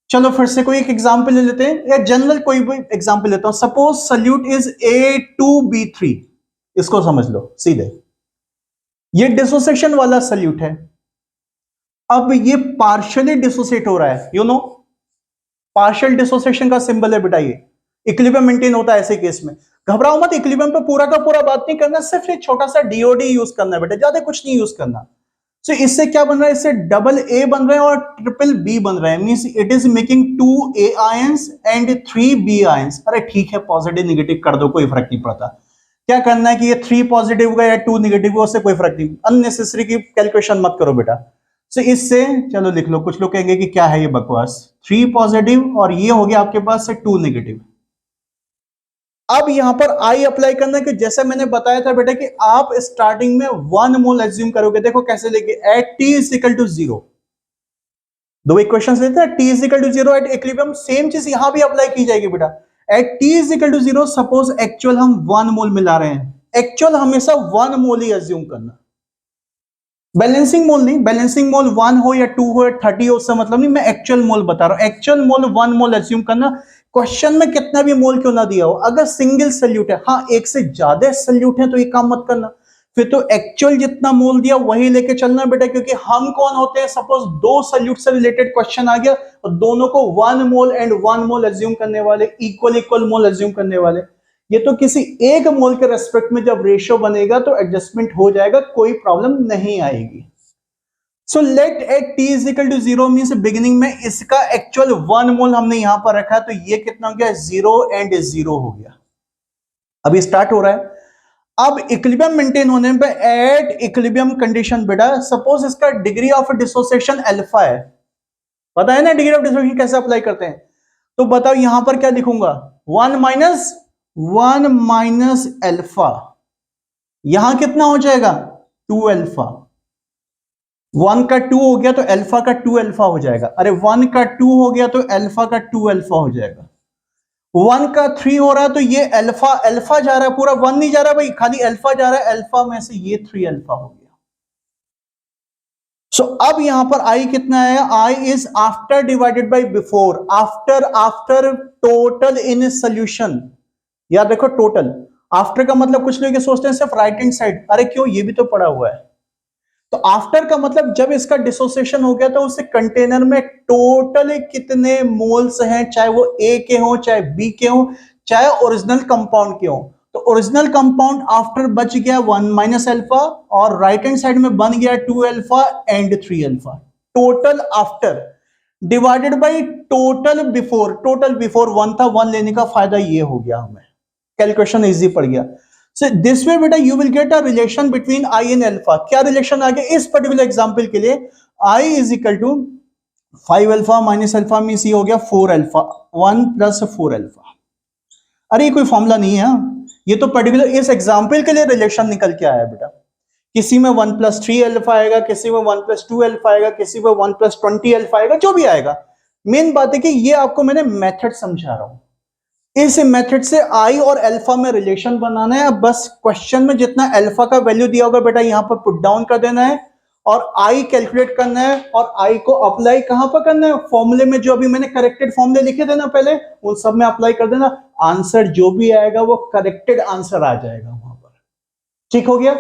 चलो फिर से कोई एक एग्जांपल ले लेते हैं, या जनरल कोई भी एग्जांपल लेता हूं। सपोज सल्यूट इज A2B3, इसको समझ लो सीधे, ये डिसोसिएशन वाला सल्यूट है। अब ये पार्शियली डिसोसिएट हो रहा है, यू नो पार्शियल डिसोसिएशन का सिंबल है बेटा, ये इक्विलिब्रियम मेंटेन होता है ऐसे केस में। घबराओ मत, इक्विलिब्रियम पे पूरा का पूरा बात नहीं करना, सिर्फ एक छोटा सा DOD यूज करना है बेटा, ज्यादा कुछ नहीं यूज करना। So, इससे क्या बन रहा है, इससे डबल A बन रहा है और ट्रिपल B बन रहा है, means it is making 2 A ions and 3 B ions. अरे ठीक है, पॉजिटिव निगेटिव कर दो, कोई फर्क नहीं पड़ता। क्या करना है कि ये 3 पॉजिटिव होगा या 2 निगेटिव होगा, उससे कोई फर्क नहीं, अननेसेसरी की कैलकुलेशन मत करो बेटा। सो इससे चलो लिख लो, कुछ लोग कहेंगे कि क्या है ये बकवास, 3 पॉजिटिव और ये हो गया आपके पास से 2 निगेटिव। अब यहां पर आई अप्लाई करना है कि जैसे मैंने बताया था बेटा कि आप स्टार्टिंग में 1 मोल एज्यूम करोगे। देखो कैसे लेके, एट T = 0, दो इक्वेशंस लेते हैं, T = 0 एट इक्विलिब्रियम, सेम चीज यहां भी अप्लाई की जाएगी बेटा। एट T = 0 सपोज एक्चुअल हम 1 मोल मिला रहे हैं, एक्चुअल हमेशा 1 मोल ही एज्यूम करना, बैलेंसिंग मोल नहीं, बैलेंसिंग मोल 1 हो या 2 हो या 30 हो, उससे मतलब नहीं, मैं एक्चुअल मोल बता रहा हूं, एक्चुअल मोल 1 मोल एज्यूम करना। क्वेश्चन में कितना भी मोल क्यों ना दिया हो, अगर सिंगल सल्यूट है, हाँ एक से ज्यादा सल्यूट है तो ये काम मत करना, फिर तो एक्चुअल जितना मोल दिया वही लेके चलना बेटा, क्योंकि हम कौन होते हैं, सपोज दो सल्यूट से रिलेटेड क्वेश्चन आ गया और दोनों को 1 मोल एंड 1 मोल एज्यूम करने वाले, इक्वल इक्वल मोल एज्यूम करने वाले, ये तो किसी एक मोल के रेस्पेक्ट में जब रेशियो बनेगा तो एडजस्टमेंट हो जाएगा, कोई प्रॉब्लम नहीं आएगी। So let at T is equal to 0 means beginning में इसका एक्चुअल 1 मोल हमने यहां पर रखा है, तो ये कितना हो गया, 0 एंड 0 हो गया। अभी स्टार्ट हो रहा है। अब इक्विलिब्रियम मेंटेन होने पे एट इक्विलिब्रियम कंडीशन बेटा, सपोज इसका डिग्री ऑफ डिसोसिएशन अल्फा है, पता है ना डिग्री ऑफ डिसोसिएशन कैसे अप्लाई करते हैं, तो बताओ यहां पर क्या लिखूंगा, 1 माइनस अल्फा, यहां कितना हो जाएगा 2 अल्फा, 1 का 2 हो गया तो अल्फा का 2 अल्फा हो जाएगा, अरे 1 का 2 हो गया तो अल्फा का 2 अल्फा हो जाएगा, 1 का 3 हो रहा है तो ये अल्फा अल्फा जा रहा है, पूरा 1 नहीं जा रहा भाई, खाली अल्फा जा रहा है, अल्फा में से ये 3 अल्फा हो गया। सो अब यहां पर आई कितना है, i is after divided by before, after total in solution, याद देखो टोटल, आफ्टर का मतलब कुछ लोग सोचते हैं सिर्फ राइट हैंड साइड, अरे क्यों, ये भी तो पड़ा हुआ है, तो आफ्टर का मतलब जब इसका डिसोसिएशन हो गया तो उस कंटेनर में टोटल कितने मोल्स हैं, चाहे वो ए के हो, चाहे बी के हो, चाहे ओरिजिनल कंपाउंड के हो, तो ओरिजिनल कंपाउंड आफ्टर बच गया 1 माइनस अल्फा और राइट हैंड साइड में बन गया 2 alpha and 3 alpha, total after divided by total before 1 था, 1 लेने का फायदा ये हो गया, हमें कैलकुलेशन इजी पड़ गया। So this way बेटा you will get a relation between I and alpha, क्या रिलेशन आ गया इस पर्टिकुलर एग्जांपल के लिए, I is equal to 5 alpha minus alpha means ये हो गया 4 अल्फा, 1 प्लस 4 अल्फा, अरे ये कोई फॉर्मूला नहीं है, ये तो पर्टिकुलर इस एग्जांपल के लिए रिलेशन निकल के आया बेटा, किसी में 1 प्लस 3 अल्फा आएगा, किसी में 1 प्लस 2 अल्फा आएगा, किसी में 1 प्लस 20 अल्फा आएगा, जो भी आएगा, मेन बात है कि ये आपको मैंने मेथड समझा रहा हूं, इस मेथड से आई और अल्फा में रिलेशन बनाना है, बस क्वेश्चन में जितना अल्फा का वैल्यू दिया होगा बेटा यहां पर पुट डाउन कर देना है और आई कैलकुलेट करना है, और आई को अप्लाई कहां पर करना है, फॉर्मूले में जो अभी मैंने करेक्टेड फॉर्मूले लिखे थे ना पहले, उन सब में अप्लाई कर देना, आंसर जो भी आएगा वो करेक्टेड आंसर आ जाएगा वहां पर, ठीक हो गया।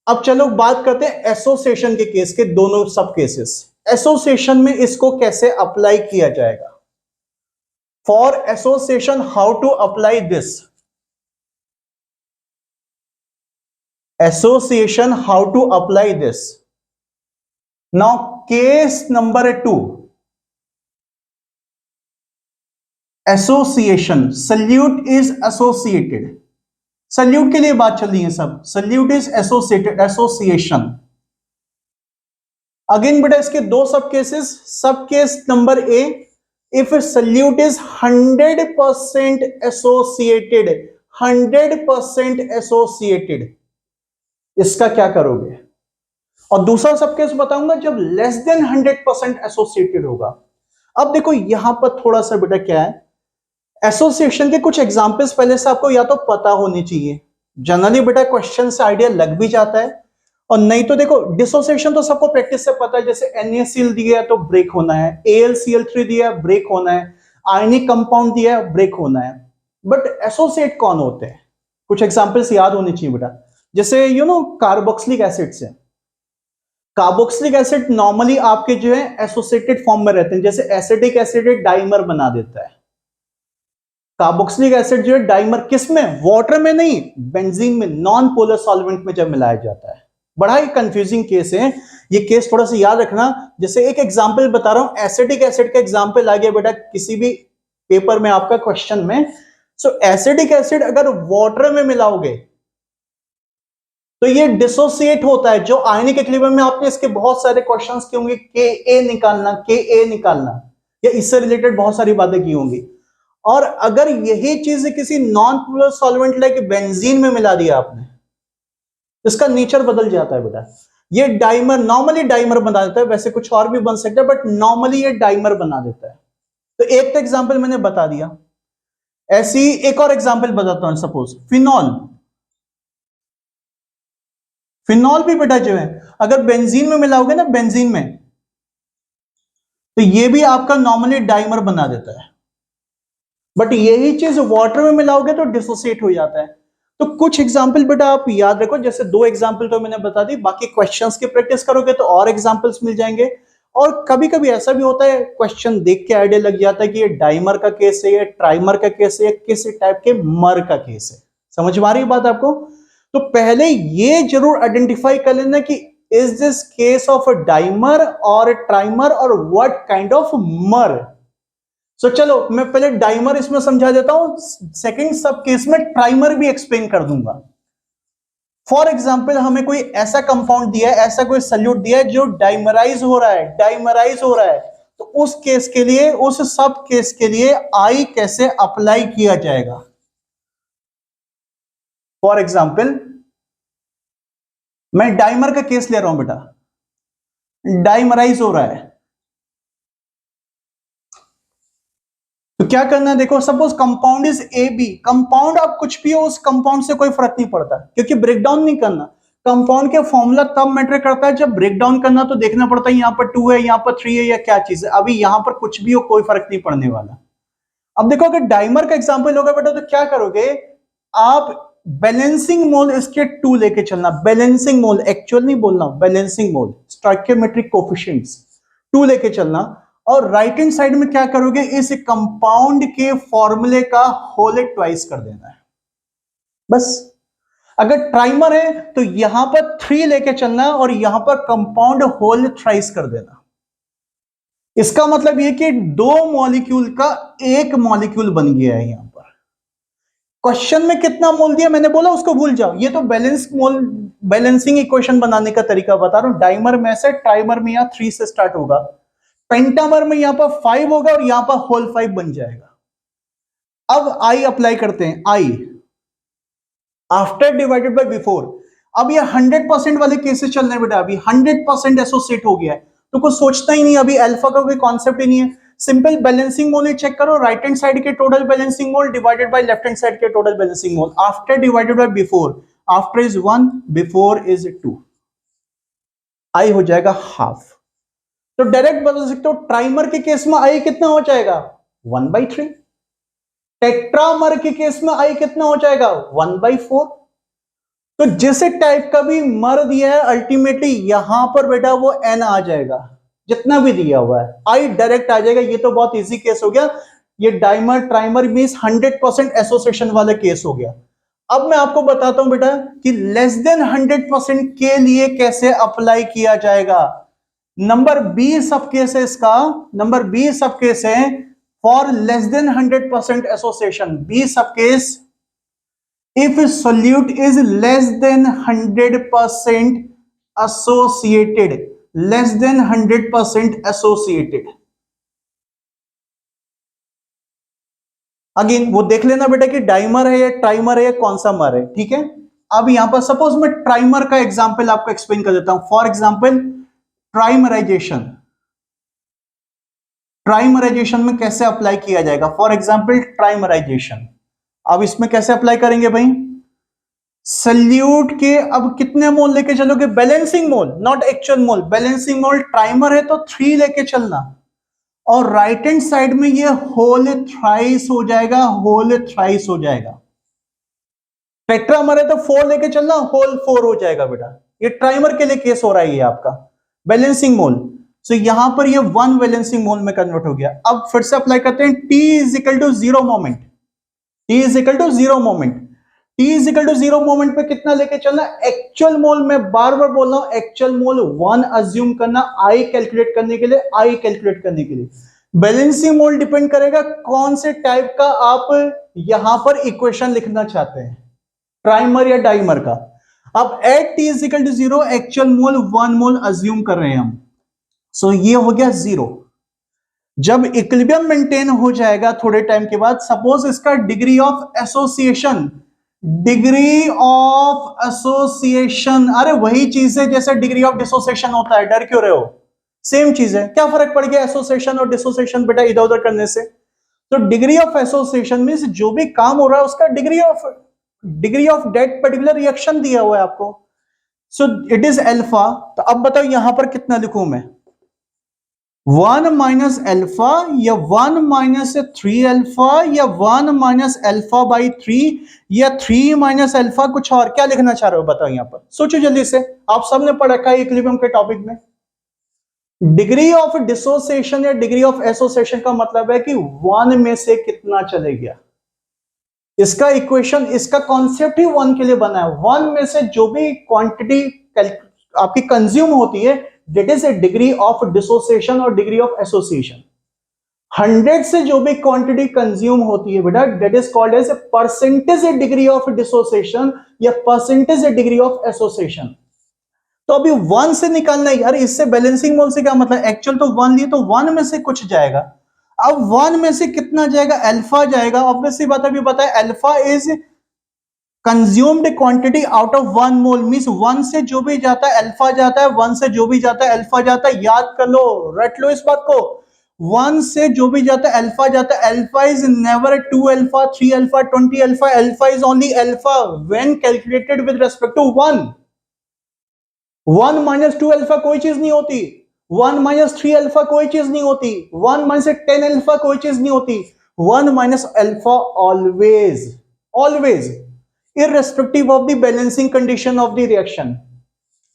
अब चलो बात करते हैं एसोसिएशन के केस के, दोनों सब केसेस, एसोसिएशन में इसको कैसे अप्लाई किया जाएगा, for association how to apply this, association how to apply this, now case number 2, association, solute is associated, solute के लिए बात चल रही है सब, solute is associated, association, again बेटा इसके दो सब केसेस, सब case number A, if a solute is 100% associated, 100% associated, इसका क्या करोगे, और दूसरा सब केस बताऊंगा जब लेस देन 100% एसोसिएटेड होगा। अब देखो यहां पर थोड़ा सा बेटा क्या है, एसोसिएशन के कुछ एग्जांपल्स पहले से आपको या तो पता होनी चाहिए, जनरली बेटा क्वेश्चन से आइडिया लग भी जाता है, और नहीं तो देखो डिसोसिएशन तो सबको प्रैक्टिस से पता है, जैसे NaCl दिया है तो ब्रेक होना है, AlCl3 दिया है ब्रेक होना है, आयनिक कंपाउंड दिया है ब्रेक होना है, बट एसोसिएट कौन होते हैं, कुछ एग्जांपल्स याद होने चाहिए बेटा, जैसे यू नो कार्बोक्सिलिक एसिड से, कार्बोक्सिलिक एसिड नॉर्मली आपके जो है एसोसिएटेड फॉर्म में रहते हैं, जैसे एसिटिक एसिड डाइमर बना देता है, कार्बोक्सिलिक एसिड जो है डाइमर किस में, वाटर में नहीं, बेंजीन में, नॉन पोलर सॉल्वेंट में जब मिलाया जाता है, बड़ा ही कंफ्यूजिंग केस है ये, केस थोड़ा सा याद रखना, जैसे एक एग्जांपल बता रहा हूं, एसिटिक एसिड का एग्जांपल आ गया बेटा किसी भी पेपर में आपका क्वेश्चन में, सो एसिटिक एसिड अगर वाटर में मिलाओगे तो ये डिसोसिएट होता है, जो आयनिक इक्विलिब्रियम में आपने इसके बहुत सारे क्वेश्चंस किए होंगे, के ए निकालना या इससे रिलेटेड बहुत सारी बातें की होंगी, और अगर यही चीज किसी non polar solvent like benzene में मिला दिया आपने, इसका नेचर बदल जाता है बेटा, ये डाइमर, नॉर्मली डाइमर बना देता है, वैसे कुछ और भी बन सकता है बट नॉर्मली ये डाइमर बना देता है, तो एक तो एग्जांपल मैंने बता दिया, ऐसी एक और एग्जांपल बताता हूं, सपोज फिनॉल, फिनॉल भी बेटा जो है अगर बेंजीन में मिलाओगे ना, बेंजीन में, तो ये भी आपका नॉर्मली डाइमर बना देता है, बट यही चीज वाटर में मिलाओगे तो डिसोसिएट हो जाता है। तो कुछ एग्जाम्पल बेटा आप याद रखो, जैसे 2 एग्जाम्पल तो मैंने बता दी, बाकी क्वेश्चंस की प्रैक्टिस करोगे तो और एग्जाम्पल्स मिल जाएंगे। और कभी कभी ऐसा भी होता है, क्वेश्चन देख के आइडिया लग जाता है कि ये डाइमर का केस है, ये ट्राइमर का केस है, किस टाइप के मर का केस है। समझ में आ रही बात आपको? तो पहले ये जरूर आइडेंटिफाई कर लेना कि is this case of a dimer और ट्राइमर और व्हाट काइंड ऑफ मर। सो चलो मैं पहले डाइमर इसमें समझा देता हूं, सेकंड सब केस में ट्राइमर भी एक्सप्लेन कर दूंगा। फॉर एग्जाम्पल हमें कोई ऐसा कंपाउंड दिया है, ऐसा कोई सल्यूट दिया है जो डाइमराइज हो रहा है, डाइमराइज हो रहा है, तो उस केस के लिए, उस सब केस के लिए आई कैसे अप्लाई किया जाएगा। फॉर एग्जाम्पल मैं डाइमर का केस ले रहा हूं बेटा, डाइमराइज हो रहा है, तो क्या करना है, देखो suppose compound is A B, compound आप कुछ भी हो, उस कंपाउंड से कोई फर्क नहीं पड़ता क्योंकि ब्रेक डाउन नहीं करना। कंपाउंड के फॉर्मूला तब मैटर करता है जब ब्रेक डाउन करना, तो देखना पड़ता है यहाँ पर 2 है, यहाँ पर 3 है, या क्या चीज है। अभी यहां पर कुछ भी हो, कोई फर्क नहीं पड़ने वाला। अब देखो अगर डाइमर का एग्जाम्पल होगा बेटा, तो क्या करोगे आप, बैलेंसिंग मोल इसके 2 लेके चलना, बैलेंसिंग मोल, एक्चुअल नहीं बोलना, बैलेंसिंग मोल, स्टोइकियोमेट्रिक कोफिशिएंट्स 2 लेके चलना। और राइट हैंड साइड में क्या करोगे, इस कंपाउंड के फॉर्मूले का होल ट्वाइस कर देना है, बस। अगर ट्राइमर है तो यहां पर 3 लेके चलना और यहां पर कंपाउंड होल थ्राइस कर देना। इसका मतलब यह कि 2 मॉलिक्यूल का 1 मॉलिक्यूल बन गया है। यहां पर क्वेश्चन में कितना मोल दिया मैंने बोला उसको भूल जाओ, ये तो बैलेंस मोल, बैलेंसिंग इक्वेशन बनाने का तरीका बता रहा हूं। डाइमर में से, ट्राइमर में यहां 3 से स्टार्ट होगा, पेंटामर में यहां पर 5 होगा और यहां पर होल 5 बन जाएगा। अब आई अप्लाई करते हैं, आई आफ्टर डिवाइडेड बाय बिफोर। अब ये 100% वाले केसेस चल रहे हैं बेटा, अभी 100% एसोसिएट हो गया है, तो कुछ सोचता ही नहीं, अभी अल्फा का कोई कॉन्सेप्ट ही नहीं है। सिंपल बैलेंसिंग मोल चेक करो, राइट हैंड साइड के total balancing mole divided by left hand side के total balancing mole, after divided by before, after is 1, before is 2, i हो जाएगा हाफ। तो डायरेक्ट बदल सकते हो, ट्राइमर के केस में आई कितना हो जाएगा, 1/3। टेट्रामर के केस में आई कितना हो जाएगा, 1/4। तो जिस टाइप का भी मर दिया है, अल्टीमेटली यहां पर बेटा वो एन आ जाएगा, जितना भी दिया हुआ है आई डायरेक्ट आ जाएगा। ये तो बहुत इजी केस हो गया, ये डाइमर ट्राइमर मींस 100% एसोसिएशन वाला केस हो गया। अब मैं आपको बताता हूं बेटा कि लेस देन 100% के लिए कैसे अप्लाई किया जाएगा। नंबर बी सब केस है इसका, नंबर बी सब केस है for less than 100% association. B sub case, if solute is less than 100% associated, less than 100% associated। Again वो देख लेना बेटा कि डाइमर है या ट्राइमर है या कौन सा मर है, ठीक है। अब यहां पर सपोज मैं ट्राइमर का एग्जांपल आपको एक्सप्लेन कर देता हूं। फॉर एग्जांपल ट्राइमराइजेशन, ट्राइमराइजेशन में कैसे अप्लाई किया जाएगा। फॉर एग्जांपल ट्राइमराइजेशन, अब इसमें कैसे अप्लाई करेंगे भाई, सल्यूट के अब कितने मोल लेके चलोगे, balancing mole, not actual mole, balancing mole. Trimer है तो 3 लेके चलना, और राइट हैंड साइड में ये होल थ्राइस हो जाएगा, होल थ्राइस हो जाएगा। टेट्रामर है तो 4 लेके चलना, होल 4 हो जाएगा बेटा। ये ट्राइमर के लिए केस हो रहा है, ये आपका बैलेंसिंग मोल। सो यहां पर ये 1 बैलेंसिंग मोल में कन्वर्ट हो गया। अब फिर से अप्लाई करते हैं, T is equal to 0 moment, T is equal to 0 moment, T is equal to 0 moment पे कितना लेके चलना, एक्चुअल मोल। मैं बार बार बोल रहा हूं एक्चुअल मोल 1 अज्यूम करना, आई कैलकुलेट करने के लिए, आई कैलकुलेट करने के लिए। बैलेंसिंग मोल डिपेंड करेगा कौन से टाइप का आप यहां पर इक्वेशन लिखना चाहते हैं, ट्राइमर या डाइमर का। अब at T is equal to 0 actual mole 1 mole assume कर रहे हैं हम। सो ये हो गया 0। जब इक्विलिब्रियम मेंटेन हो जाएगा थोड़े टाइम के बाद, सपोज इसका degree of association, degree of association, अरे वही चीज है जैसे डिग्री ऑफ डिसोसिएशन होता है, डर क्यों रहे हो, सेम चीज है। क्या फर्क पड़ गया एसोसिएशन और डिसोसिएशन बेटा इधर उधर करने से। तो डिग्री ऑफ एसोसिएशन मींस जो भी काम हो रहा है उसका degree of that particular reaction दिया हुआ है आपको। So it is alpha. तो अब बताओ यहां पर कितना लिखूं मैं, 1 माइनस अल्फा या 1 माइनस 3 अल्फा या 1 माइनस अल्फा बाई 3 या 3 माइनस अल्फा, कुछ और क्या लिखना चाह रहे हो बताओ यहां पर, सोचो जल्दी से। आप सबने पढ़ रखा है इक्विलिब्रियम के टॉपिक में। डिग्री ऑफ डिसोसिएशन या डिग्री ऑफ एसोसिएशन का मतलब है कि 1 में से कितना चले गया। इसका इक्वेशन, इसका कॉन्सेप्ट ही 1 के लिए बना है। 1 में से जो भी क्वांटिटी आपकी कंज्यूम होती है, that is a degree of dissociation और डिग्री ऑफ एसोसिएशन। 100 से जो भी क्वांटिटी कंज्यूम होती है बेटा, that is called as percentage degree of dissociation या परसेंटेज डिग्री ऑफ एसोसिएशन। तो अभी 1 से निकालना है यार, इससे बैलेंसिंग मोल से क्या मतलब, एक्चुअल तो 1 लिए तो 1 में से कुछ जाएगा। अब 1 में से कितना जाएगा, अल्फा जाएगा। ऑब्वियसली बात अभी बताया, alpha is consumed quantity out of 1 mole, means 1 से जो भी जाता है अल्फा जाता है, 1 से जो भी जाता है अल्फा जाता है। याद कर लो, रट लो इस बात को, 1 से जो भी जाता है अल्फा जाता है। Alpha is never 2 alpha, 3 alpha, 20 alpha. Alpha is only alpha when calculated with respect to 1। 1 minus 2 alpha कोई चीज नहीं होती, 1 माइनस 3 अल्फा कोई चीज नहीं होती, 1 माइनस 10 अल्फा कोई चीज नहीं होती। 1 minus alpha always, always, irrespective of the balancing condition of the reaction।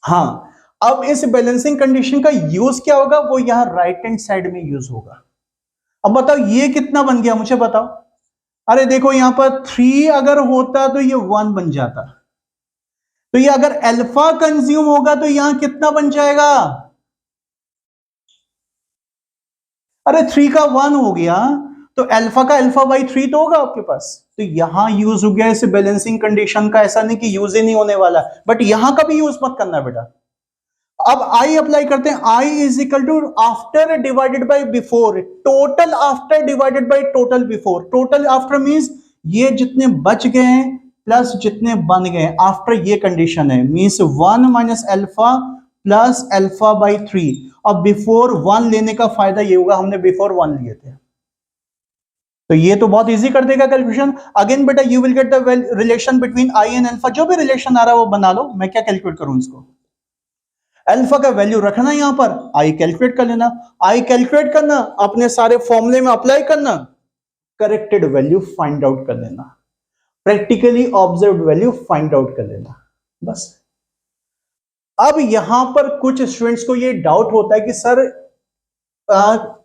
हाँ, अब इस बैलेंसिंग कंडीशन का यूज क्या होगा, वो यहां राइट हैंड साइड में यूज होगा। अब बताओ ये कितना बन गया मुझे बताओ। अरे देखो यहां पर 3 अगर होता तो ये 1 बन जाता, तो ये अगर अल्फा कंज्यूम होगा तो यहां कितना बन जाएगा। अरे 3 का 1 हो गया तो अल्फा का अल्फा बाई 3 तो होगा आपके पास। तो यहां यूज हो गया इस बैलेंसिंग कंडीशन का। ऐसा नहीं कि यूज ही नहीं होने वाला, बट यहां का भी यूज मत करना बेटा। अब आई अप्लाई करते हैं, i is equal to after divided by before, total after divided by total before. Total after means ये जितने बच गए हैं प्लस जितने बन गए आफ्टर, ये कंडीशन है। Means 1 minus alpha plus alpha by 3। अब बिफोर 1 लेने का फायदा ये होगा, हमने बिफोर 1 लिए थे, तो ये तो बहुत इजी कर देगा कैलकुलेशन। अगेन बेटा you will get the relation between I and alpha, जो भी रिलेशन आ रहा है वो बना लो। मैं क्या कैलकुलेट करूं इसको, अल्फा का वैल्यू रखना यहां पर, आई कैलकुलेट कर लेना। आई कैलकुलेट करना, अपने सारे फॉर्मूले में अप्लाई करना, करेक्टेड वैल्यू फाइंड आउट कर लेना, practically observed value find out कर लेना, बस। अब यहां पर कुछ स्टूडेंट्स को ये डाउट होता है कि सर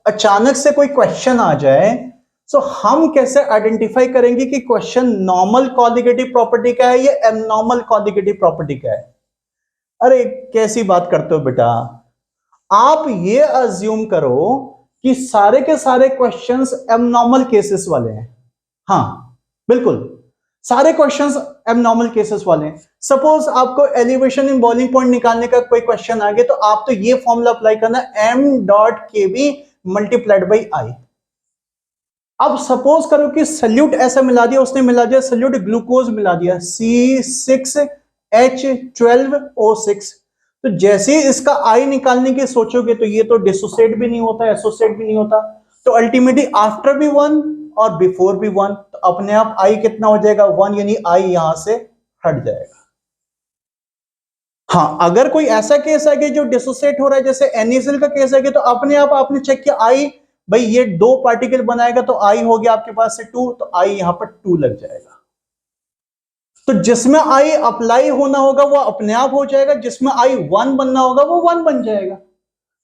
अचानक से कोई क्वेश्चन आ जाए, सो हम कैसे आइडेंटिफाई करेंगे कि क्वेश्चन नॉर्मल कॉलिगेटिव प्रॉपर्टी का है या एबनॉर्मल कॉलिगेटिव प्रॉपर्टी का है। अरे कैसी बात करते हो बेटा, आप ये अज्यूम करो कि सारे के सारे क्वेश्चंस एबनॉर्मल केसेस वाले हैं। हाँ बिल्कुल, सारे क्वेश्चंस एबनॉर्मल केसेस वाले हैं। सपोज आपको एलिवेशन इन बॉइलिंग पॉइंट निकालने का कोई क्वेश्चन आ गया, तो आप तो ये फॉर्मूला अप्लाई करना, m.kb मल्टीप्लाइड बाई आई। अब सपोज करो कि सल्यूट ऐसा मिला दिया, उसने मिला दिया सल्यूट ग्लूकोज मिला दिया C6H12O6। तो जैसे ही इसका आई निकालने की सोचोगे तो ये तो डिसोसिएट भी नहीं होता, एसोसिएट भी नहीं होता, तो अल्टीमेटली आफ्टर भी 1 और बिफोर भी 1, तो अपने आप आई कितना हो जाएगा 1, यानी आई यहां से हट जाएगा। हाँ, अगर कोई ऐसा केस आ गया जो डिसोसिएट हो रहा है, जैसे NaCl का केस आ गया, तो अपने आप आपने चेक किया आई, भाई ये 2 पार्टिकल बनाएगा तो आई हो गया आपके पास से 2, तो आई यहां पर 2 लग जाएगा। तो जिसमें आई अप्लाई होना होगा वो अपने आप हो जाएगा, जिसमें आई 1 बनना होगा वो 1 बन जाएगा।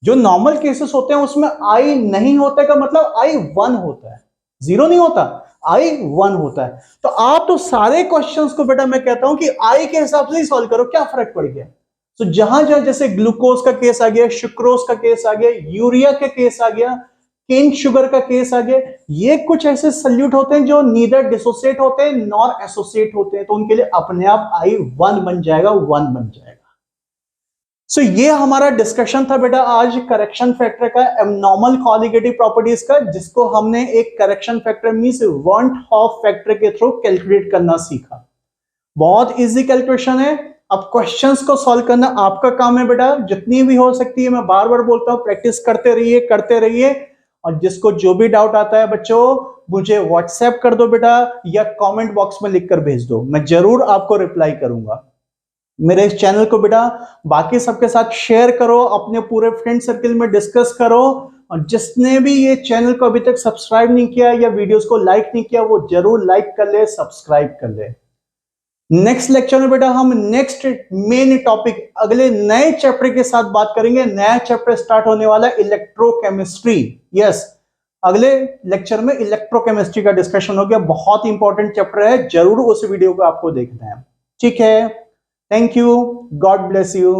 जो नॉर्मल केसेस होते हैं उसमें आई नहीं होता का मतलब आई 1 होता है, 0 नहीं होता, आई 1 होता है। तो आप तो सारे क्वेश्चंस को बेटा मैं कहता हूं कि आई के हिसाब से ही सॉल्व करो, क्या फर्क पड़ गया। तो जहां जहां जैसे ग्लूकोज का केस आ गया, शुक्रोज का केस आ गया, यूरिया का केस आ गया, केन शुगर का केस आ गया, ये कुछ ऐसे सल्यूट होते हैं जो नीदर डिसोसिएट होते हैं नॉर एसोसिएट होते हैं, तो उनके लिए अपने आप आई 1 बन जाएगा, 1 बन जाएगा। सो ये हमारा डिस्कशन था बेटा आज करेक्शन फैक्टर का, एबनॉर्मल कॉलिगेटिव प्रॉपर्टीज का, जिसको हमने एक correction factor means want half factor के थ्रू कैलकुलेट करना सीखा। बहुत इजी कैलकुलेशन है। अब क्वेश्चंस को सॉल्व करना आपका काम है बेटा, जितनी भी हो सकती है, मैं बार बार बोलता हूं प्रैक्टिस करते रहिए, करते रहिए। और जिसको जो भी डाउट आता है बच्चों, मुझे व्हाट्सएप कर दो बेटा, या कमेंट बॉक्स में लिखकर भेज दो, मैं जरूर आपको रिप्लाई करूंगा। मेरे इस चैनल को बेटा बाकी सबके साथ शेयर करो, अपने पूरे फ्रेंड सर्कल में डिस्कस करो, और जिसने भी ये चैनल को अभी तक सब्सक्राइब नहीं किया या वीडियोस को लाइक नहीं किया वो जरूर लाइक कर ले, सब्सक्राइब कर ले। नेक्स्ट लेक्चर में बेटा हम नेक्स्ट मेन टॉपिक अगले नए चैप्टर के साथ बात करेंगे। नया चैप्टर स्टार्ट होने वाला है इलेक्ट्रोकेमिस्ट्री। यस, अगले लेक्चर में इलेक्ट्रोकेमिस्ट्री का डिस्कशन हो गया। बहुत इंपॉर्टेंट चैप्टर है, जरूर उस वीडियो को आपको देखना है। ठीक है, thank you, God bless you.